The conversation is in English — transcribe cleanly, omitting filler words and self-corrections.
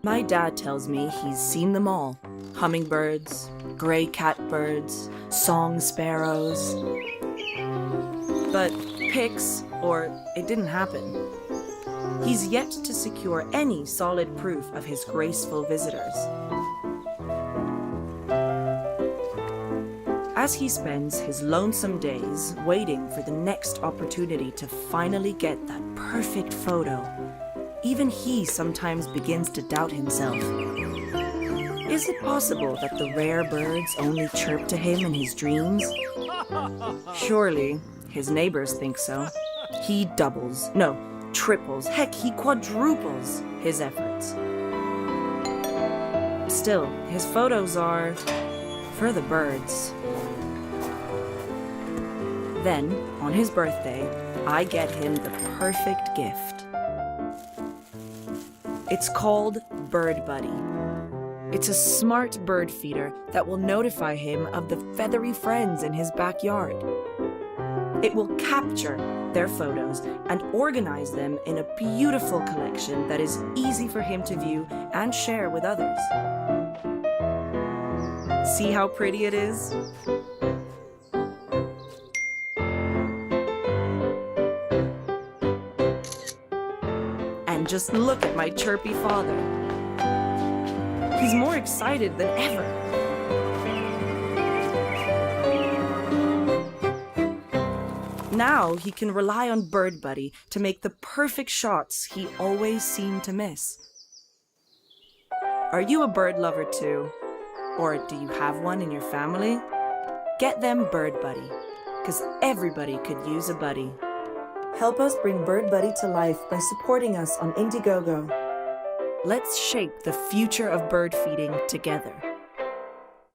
My dad tells me he's seen them all. Hummingbirds, gray catbirds, song sparrows. But pics, or it didn't happen. He's yet to secure any solid proof of his graceful visitors. As he spends his lonesome days waiting for the next opportunity to finally get that perfect photo, even he sometimes begins to doubt himself. Is it possible that the rare birds only chirp to him in his dreams? Surely, his neighbors think so. He triples, heck, he quadruples his efforts. Still, his photos are for the birds. Then, on his birthday, I get him the perfect gift. It's called Bird Buddy. It's a smart bird feeder that will notify him of the feathery friends in his backyard. It will capture their photos and organize them in a beautiful collection that is easy for him to view and share with others. See how pretty it is? And just look at my chirpy father. He's more excited than ever. Now he can rely on Bird Buddy to make the perfect shots he always seemed to miss. Are you a bird lover too? Or do you have one in your family? Get them Bird Buddy, because everybody could use a buddy. Help us bring Bird Buddy to life by supporting us on Indiegogo. Let's shape the future of bird feeding together.